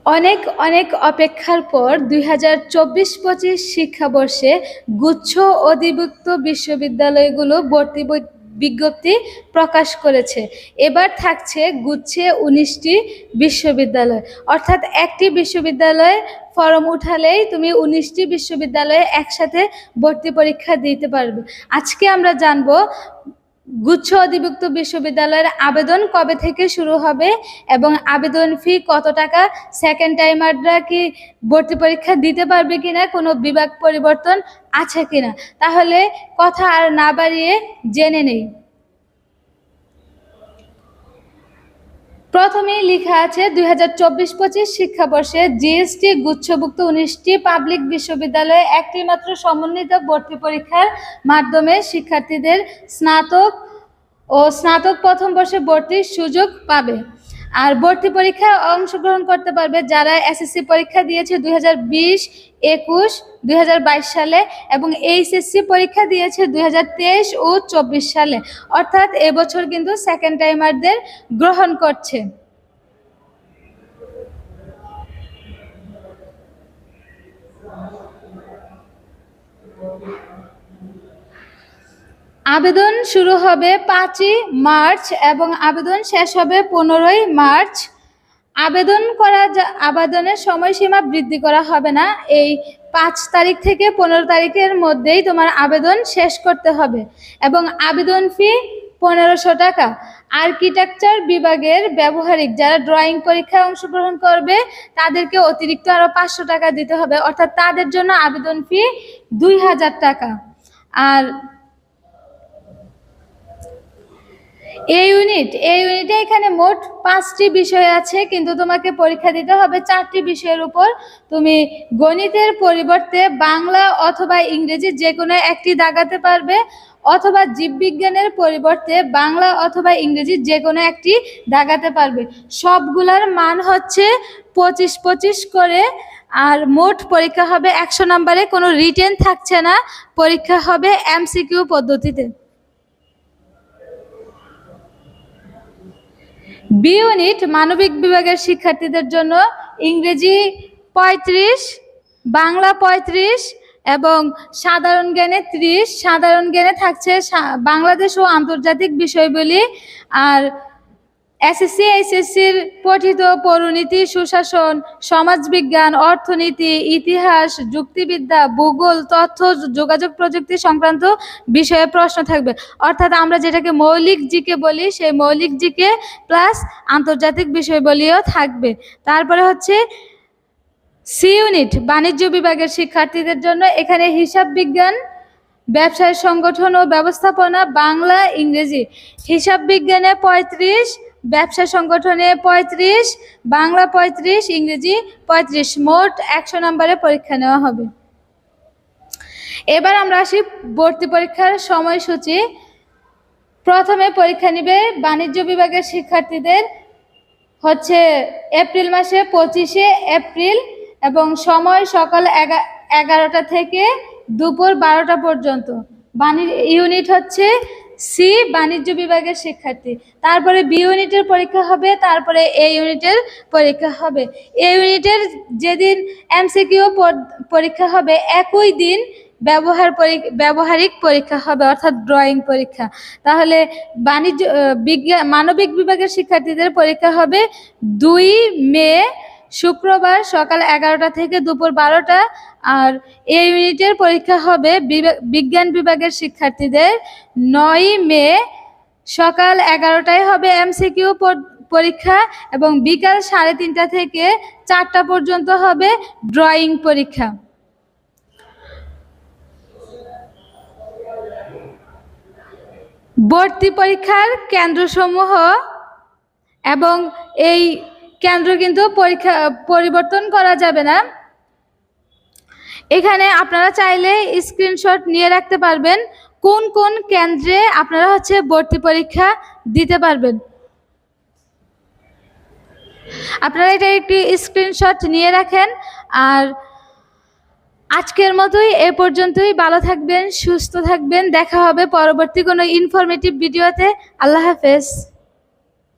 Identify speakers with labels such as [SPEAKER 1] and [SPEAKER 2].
[SPEAKER 1] অনেক অনেক অপেক্ষার পর 2024-25 শিক্ষাবর্ষে গুচ্ছ অধিভুক্ত বিশ্ববিদ্যালয়গুলো ভর্তি বিজ্ঞপ্তি প্রকাশ করেছে। এবার থাকছে গুচ্ছে 19টি বিশ্ববিদ্যালয়, অর্থাৎ একটি বিশ্ববিদ্যালয়ে ফর্ম উঠালেই তুমি 19টি বিশ্ববিদ্যালয়ে একসাথে ভর্তি পরীক্ষা দিতে পারবে। আজকে আমরা জানবো গুচ্ছ অধিভুক্ত বিশ্ববিদ্যালয়ের আবেদন কবে থেকে শুরু হবে এবং আবেদন ফি কত টাকা, সেকেন্ড টাইমাররা কি ভর্তি পরীক্ষা দিতে পারবে কিনা, কোনো বিভাগ পরিবর্তন আছে কিনা। তাহলে কথা আর না বাড়িয়ে জেনে নেই। প্রথমেই লেখা আছে 2024-25 শিক্ষাবর্ষে জিএসটি গুচ্ছভুক্ত 19টি পাবলিক বিশ্ববিদ্যালয়ে একটি মাত্র সমন্বিত ভর্তি পরীক্ষার মাধ্যমে শিক্ষার্থীদের স্নাতক ও স্নাতক প্রথম বর্ষে ভর্তির সুযোগ পাবে। আর ভর্তি পরীক্ষায় অংশগ্রহণ করতে পারবে যারা এসএসসি পরীক্ষা দিয়েছে 2020, 21, 2022 সালে এবং এইচএসসি পরীক্ষা দিয়েছে 2023 ও 24 সালে। অর্থাৎ এবছর কিন্তু সেকেন্ড টাইমারদের গ্রহণ করছে। আবেদন শুরু হবে 5ই মার্চ এবং আবেদন শেষ হবে 15ই মার্চ। আবেদনের সময়সীমা বৃদ্ধি করা হবে না। এই 5 তারিখ থেকে 15 তারিখের মধ্যেই তোমার আবেদন শেষ করতে হবে এবং আবেদন ফি 1500 টাকা। আর্কিটেকচার বিভাগের ব্যবহারিক যারা ড্রয়িং পরীক্ষায় অংশগ্রহণ করবে তাদেরকে অতিরিক্ত আরও 500 টাকা দিতে হবে, অর্থাৎ তাদের জন্য আবেদন ফি 2000 টাকা। আর এই ইউনিটে এখানে মোট 5টি বিষয় আছে, কিন্তু তোমাকে পরীক্ষা দিতে হবে 4টি বিষয়ের উপর। তুমি গণিতের পরিবর্তে বাংলা অথবা ইংরেজি যে কোনো একটি দাগাতে পারবে, অথবা জীববিজ্ঞানের পরিবর্তে বাংলা অথবা ইংরেজি যে কোনো একটি দাগাতে পারবে। সবগুলার মান হচ্ছে 25-25 করে। আর মোট পরীক্ষা হবে 100 নম্বরে, কোনো রিটেন থাকছে না, পরীক্ষা হবে এমসিকিউ পদ্ধতিতে। বি ইউনিট মানবিক বিভাগের শিক্ষার্থীদের জন্য ইংরেজি 35, বাংলা 35 এবং সাধারণ জ্ঞানে 30। সাধারণ জ্ঞানে থাকছে বাংলাদেশ ও আন্তর্জাতিক বিষয়গুলি। আর এসএসসি এইচএসসির পঠিত পৌরনীতি, সুশাসন, সমাজবিজ্ঞান, অর্থনীতি, ইতিহাস, যুক্তিবিদ্যা, ভূগোল, তথ্য যোগাযোগ প্রযুক্তি সংক্রান্ত বিষয়ে প্রশ্ন থাকবে। অর্থাৎ আমরা যেটাকে মৌলিক জিকে বলি, সেই মৌলিক জিকে প্লাস আন্তর্জাতিক বিষয়বলিও থাকবে। তারপরে হচ্ছে সি ইউনিট বাণিজ্য বিভাগের শিক্ষার্থীদের জন্য এখানে হিসাব বিজ্ঞান, ব্যবসায় সংগঠন ও ব্যবস্থাপনা, বাংলা ইংরেজি। হিসাব বিজ্ঞানে 35, ব্যবসা সংগঠনে 35, বাংলা 35, ইংরেজি 35। মোট 100 নম্বরে পরীক্ষা নেওয়া হবে। এবার আমরা আসি ভর্তি পরীক্ষার সময়সূচি। প্রথমে পরীক্ষা নেবে বাণিজ্য বিভাগের শিক্ষার্থীদের হচ্ছে এপ্রিল মাসে 25শে এপ্রিল এবং সময় সকাল 11টা থেকে দুপুর 12টা পর্যন্ত। ইউনিট হচ্ছে সি বাণিজ্য বিভাগের শিক্ষার্থী। তারপরে বি ইউনিটের পরীক্ষা হবে, তারপরে এ ইউনিটের পরীক্ষা হবে। এ ইউনিটের যেদিন এমসিকিউ পরীক্ষা হবে একই দিন ব্যবহারিক পরীক্ষা হবে, অর্থাৎ ড্রয়িং পরীক্ষা। তাহলে মানবিক বিভাগের শিক্ষার্থীদের পরীক্ষা হবে 2 মে শুক্রবার সকাল 11টা থেকে দুপুর 12টা। আর এই ইউনিটের পরীক্ষা হবে বিজ্ঞান বিভাগের শিক্ষার্থীদের 9 মে সকাল 11টায় হবে এমসিকিউ পরীক্ষা এবং বিকাল 3:30 থেকে 4টা পর্যন্ত হবে ড্রয়িং পরীক্ষা। ভর্তি পরীক্ষার কেন্দ্রসমূহ এবং এই কেন্দ্র কিন্তু পরিবর্তন করা যাবে না। এখানে আপনারা চাইলে স্ক্রিনশট নিয়ে রাখতে পারবেন কোন কোন কেন্দ্রে আপনারা হচ্ছে ভর্তি পরীক্ষা দিতে পারবেন। আপনারা এটা একটি স্ক্রিনশট নিয়ে রাখেন। আর আজকের মতোই এ পর্যন্তই। ভালো থাকবেন, সুস্থ থাকবেন। দেখা হবে পরবর্তী কোনো ইনফরমেটিভ ভিডিওতে। আল্লাহ হাফেজ।